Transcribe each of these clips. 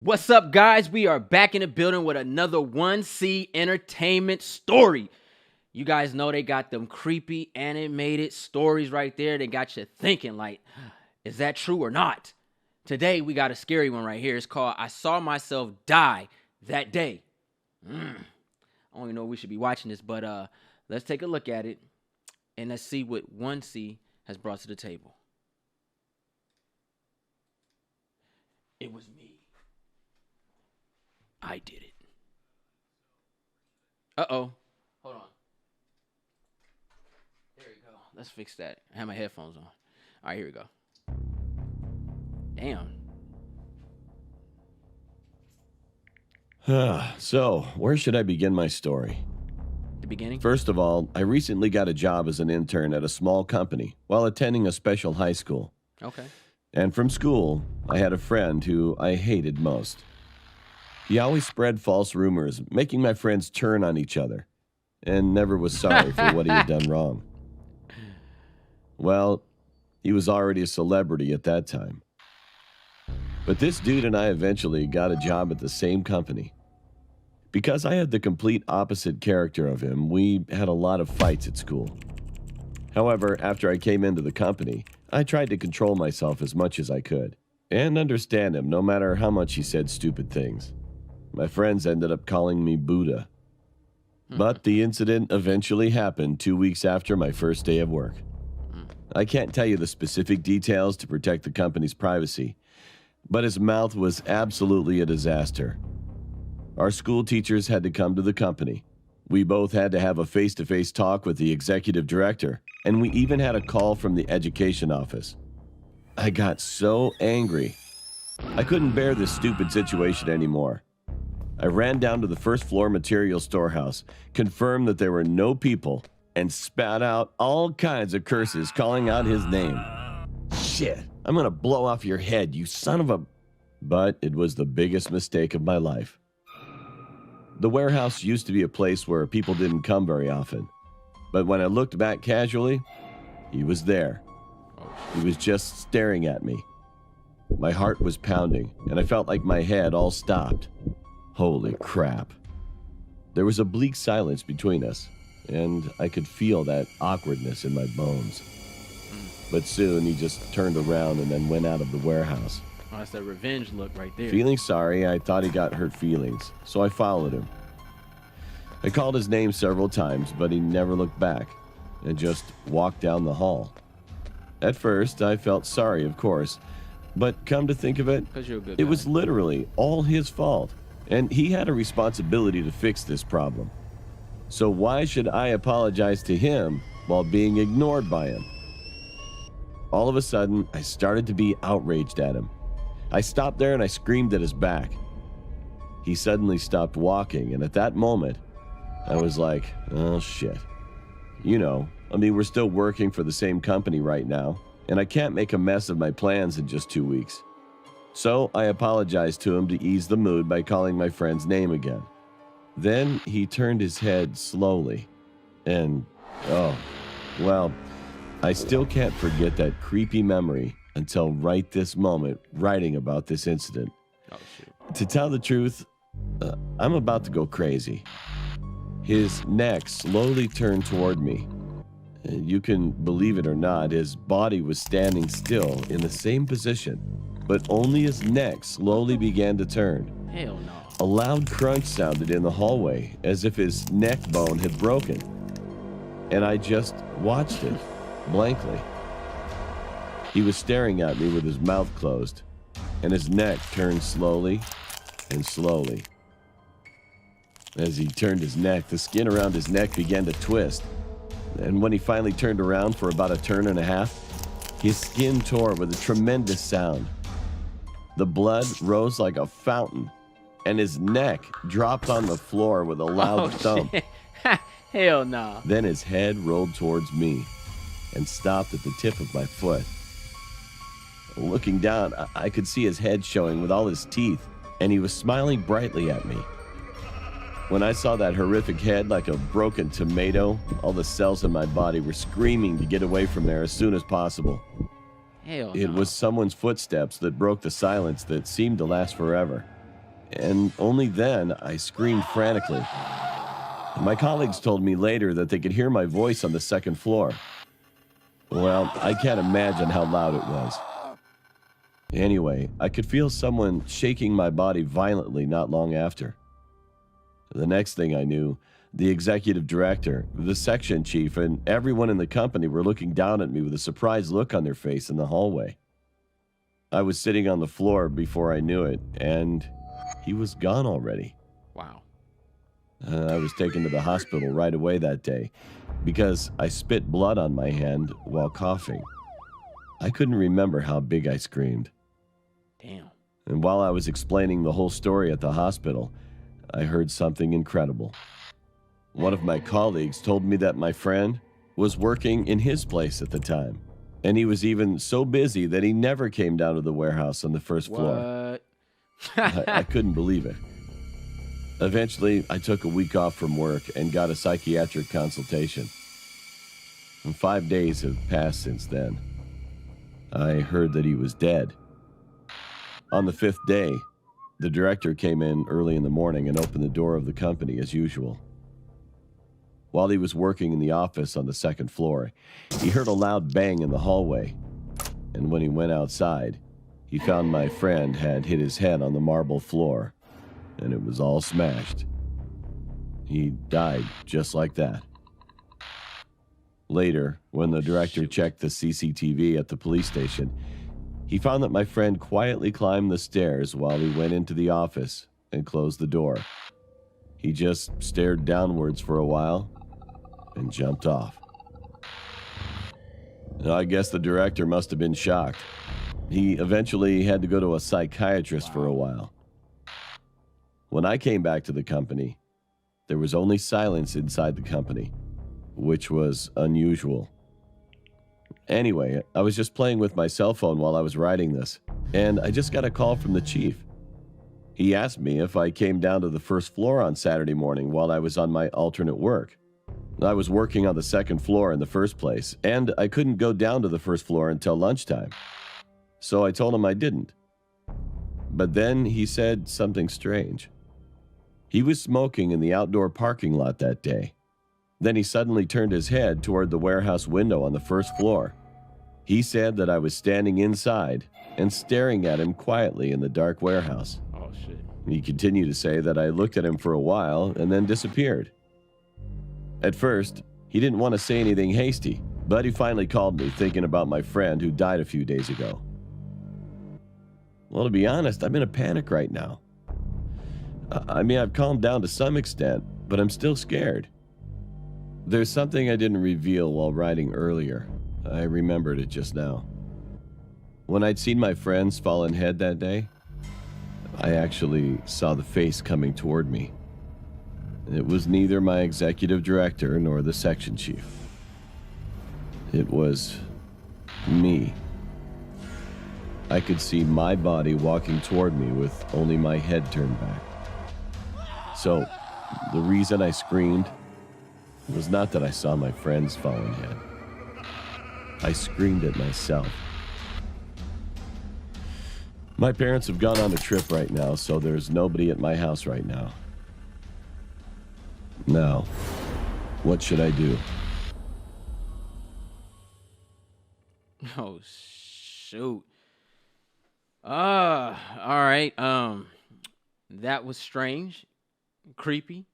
What's up, guys? We are back in the building with another 1C Entertainment story. You guys know they got them creepy animated stories right there. They got you thinking like, is that true or not? Today, we got a scary one right here. It's called I Saw Myself Die That Day. I don't even know if we should be watching this, but let's take a look at it and let's see what 1C has brought to the table. It was me. I did it. Uh-oh. Hold on. There we go. Let's fix that. I have my headphones on. All right, here we go. Damn. So, where should I begin my story? The beginning? First of all, I recently got a job as an intern at a small company while attending a special high school. Okay. And from school, I had a friend who I hated most. He always spread false rumors, making my friends turn on each other, and never was sorry for what he had done wrong. Well, he was already a celebrity at that time. But this dude and I eventually got a job at the same company. Because I had the complete opposite character of him, we had a lot of fights at school. However, after I came into the company, I tried to control myself as much as I could, and understand him no matter how much he said stupid things. My friends ended up calling me Buddha. But the incident eventually happened 2 weeks after my first day of work. I can't tell you the specific details to protect the company's privacy, but his mouth was absolutely a disaster. Our school teachers had to come to the company. We both had to have a face-to-face talk with the executive director, and we even had a call from the education office. I got so angry. I couldn't bear this stupid situation anymore. I ran down to the first floor material storehouse, confirmed that there were no people, and spat out all kinds of curses calling out his name. Shit, I'm gonna blow off your head, you son of a... But it was the biggest mistake of my life. The warehouse used to be a place where people didn't come very often. But when I looked back casually, he was there. He was just staring at me. My heart was pounding, and I felt like my head all stopped. Holy crap. There was a bleak silence between us, and I could feel that awkwardness in my bones. But soon he just turned around and then went out of the warehouse. Oh, that's that revenge look right there. Feeling sorry, I thought he got hurt feelings, so I followed him. I called his name several times, but he never looked back and just walked down the hall. At first, I felt sorry, of course, but come to think of it, You're a good it guy. was literally all his fault, and he had a responsibility to fix this problem. So why should I apologize to him while being ignored by him? All of a sudden, I started to be outraged at him. I stopped there and I screamed at his back. He suddenly stopped walking, and at that moment, I was like, oh shit. You know, we're still working for the same company right now, and I can't make a mess of my plans in just 2 weeks. So I apologized to him to ease the mood by calling my friend's name again. Then he turned his head slowly, and, I still can't forget that creepy memory until right this moment writing about this incident. Oh, shit. To tell the truth, I'm about to go crazy. His neck slowly turned toward me. You can believe it or not, his body was standing still in the same position, but only his neck slowly began to turn. Hell no. A loud crunch sounded in the hallway, as if his neck bone had broken. And I just watched it, blankly. He was staring at me with his mouth closed, and his neck turned slowly and slowly. As he turned his neck, the skin around his neck began to twist. And when he finally turned around for about a turn and a half, his skin tore with a tremendous sound. The blood rose like a fountain, and his neck dropped on the floor with a loud thump. Shit. Hell no. Then his head rolled towards me and stopped at the tip of my foot. Looking down, I could see his head showing with all his teeth, and he was smiling brightly at me. When I saw that horrific head like a broken tomato, all the cells in my body were screaming to get away from there as soon as possible. Hell It no. was someone's footsteps that broke the silence that seemed to last forever. and only then I screamed frantically. My colleagues told me later that they could hear my voice on the second floor. Well, I can't imagine how loud it was. Anyway, I could feel someone shaking my body violently not long after. The next thing I knew, the executive director, the section chief, and everyone in the company were looking down at me with a surprised look on their face in the hallway. I was sitting on the floor before I knew it, and he was gone already. Wow. I was taken to the hospital right away that day because I spit blood on my hand while coughing. I couldn't remember how big I screamed. Damn. And while I was explaining the whole story at the hospital, I heard something incredible. One of my colleagues told me that my friend was working in his place at the time, and he was even so busy that he never came down to the warehouse on the first floor. What? I couldn't believe it. Eventually, I took a week off from work and got a psychiatric consultation. And 5 days have passed since then. I heard that he was dead. On the 5th day, the director came in early in the morning and opened the door of the company as usual. While he was working in the office on the second floor, he heard a loud bang in the hallway. And when he went outside, he found my friend had hit his head on the marble floor, and it was all smashed. He died just like that. Later, when the director checked the CCTV at the police station, he found that my friend quietly climbed the stairs while he went into the office and closed the door. He just stared downwards for a while and jumped off. I guess the director must have been shocked. He eventually had to go to a psychiatrist for a while. When I came back to the company, there was only silence inside the company, which was unusual. Anyway, I was just playing with my cell phone while I was writing this, and I just got a call from the chief. He asked me if I came down to the first floor on Saturday morning while I was on my alternate work. I was working on the second floor in the first place, and I couldn't go down to the first floor until lunchtime. So I told him I didn't. But then he said something strange. He was smoking in the outdoor parking lot that day. Then he suddenly turned his head toward the warehouse window on the first floor. He said that I was standing inside and staring at him quietly in the dark warehouse. Oh, shit. He continued to say that I looked at him for a while and then disappeared. At first, he didn't want to say anything hasty, but he finally called me thinking about my friend who died a few days ago. Well, to be honest, I'm in a panic right now. I've calmed down to some extent, but I'm still scared. There's something I didn't reveal while writing earlier. I remembered it just now. When I'd seen my friend's fallen head that day, I actually saw the face coming toward me. It was neither my executive director nor the section chief. It was me. I could see my body walking toward me with only my head turned back. So, the reason I screamed was not that I saw my friend's fallen head. I screamed at myself. My parents have gone on a trip right now, so there's nobody at my house right now. Now, what should I do? Oh, shoot. All right. That was strange, creepy,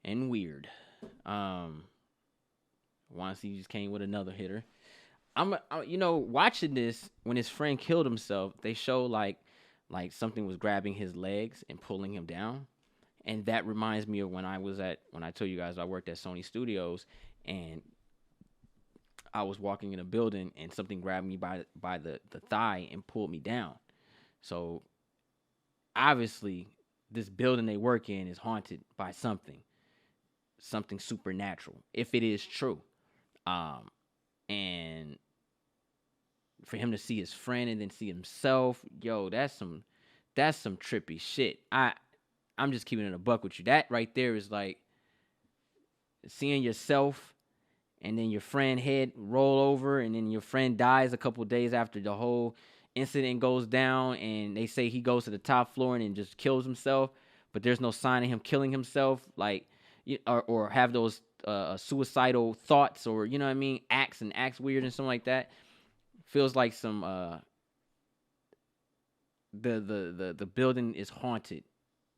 and weird. Once he just came with another hitter. Watching this, when his friend killed himself, they show like something was grabbing his legs and pulling him down. And that reminds me of when I told you guys I worked at Sony Studios, and I was walking in a building and something grabbed me by the thigh and pulled me down. So obviously this building they work in is haunted by something supernatural, if it is true. And for him to see his friend and then see himself, yo, that's some trippy shit. I'm just keeping it a buck with you. That right there is like seeing yourself and then your friend head roll over and then your friend dies a couple days after the whole incident goes down and they say he goes to the top floor and just kills himself, but there's no sign of him killing himself, like, or have those suicidal thoughts, or you know what I mean, acts weird and something like that. Feels like some the building is haunted,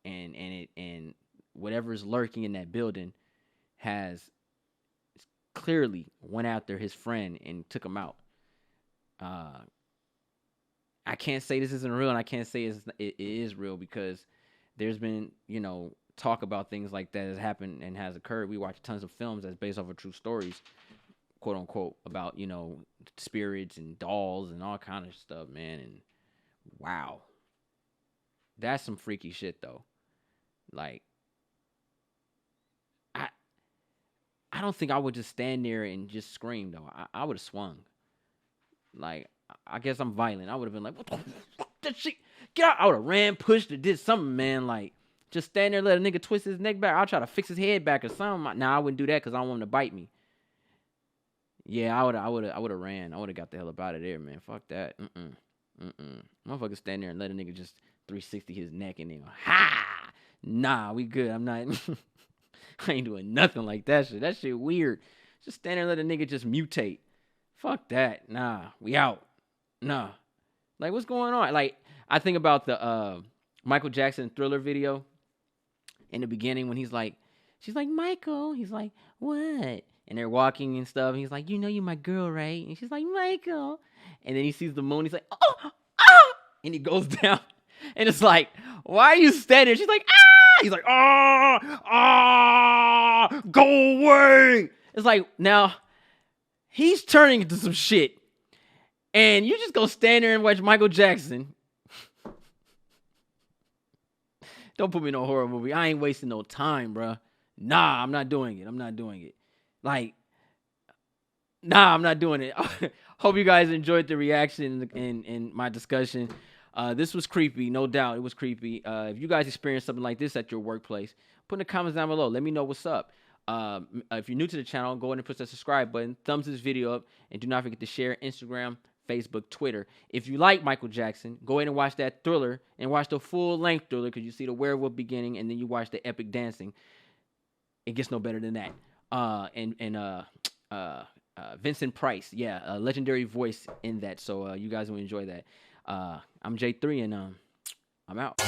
and whatever is lurking in that building has clearly went after his friend and took him out. I can't say this isn't real, and I can't say it is real, because there's been, talk about things like that has happened and has occurred. We watch tons of films that's based off of true stories, quote unquote, about, spirits and dolls and all kind of stuff, man. And wow, that's some freaky shit, though. Like, I don't think I would just stand there and just scream, though. I would have swung. Like, I guess I'm violent. I would have been like, what the fuck, that shit? Get out. I would have ran, pushed, or did something, man. Like, just stand there, let a nigga twist his neck back. I'll try to fix his head back or something. Nah, I wouldn't do that because I don't want him to bite me. Yeah, I would have ran. I would have got the hell up out of there, man. Fuck that. Motherfucker stand there and let a nigga just 360 his neck and then, ha! Nah, we good. I'm not. I ain't doing nothing like that shit. That shit weird. Just stand there and let a nigga just mutate. Fuck that. Nah, we out. Nah. Like, what's going on? Like, I think about the Michael Jackson Thriller video in the beginning when she's like, Michael. He's like, what? And they're walking and stuff. And he's like, you my girl, right? And she's like, Michael. And then he sees the moon. He's like, oh. And he goes down. And it's like, why are you standing? She's like, ah. He's like, go away. It's like, now, he's turning into some shit. And you just go stand there and watch Michael Jackson. Don't put me in a horror movie. I ain't wasting no time, bro. Nah, I'm not doing it. Like, nah, I'm not doing it. Hope you guys enjoyed the reaction and my discussion. This was creepy, no doubt. It was creepy. If you guys experienced something like this at your workplace, put in the comments down below. Let me know what's up. If you're new to the channel, go ahead and push that subscribe button. Thumbs this video up. And do not forget to share Instagram, Facebook, Twitter. If you like Michael Jackson, go ahead and watch that Thriller and watch the full-length Thriller, because you see the werewolf beginning and then you watch the epic dancing. It gets no better than that. Vincent Price, a legendary voice in that. So you guys will enjoy that. I'm J3 and I'm out.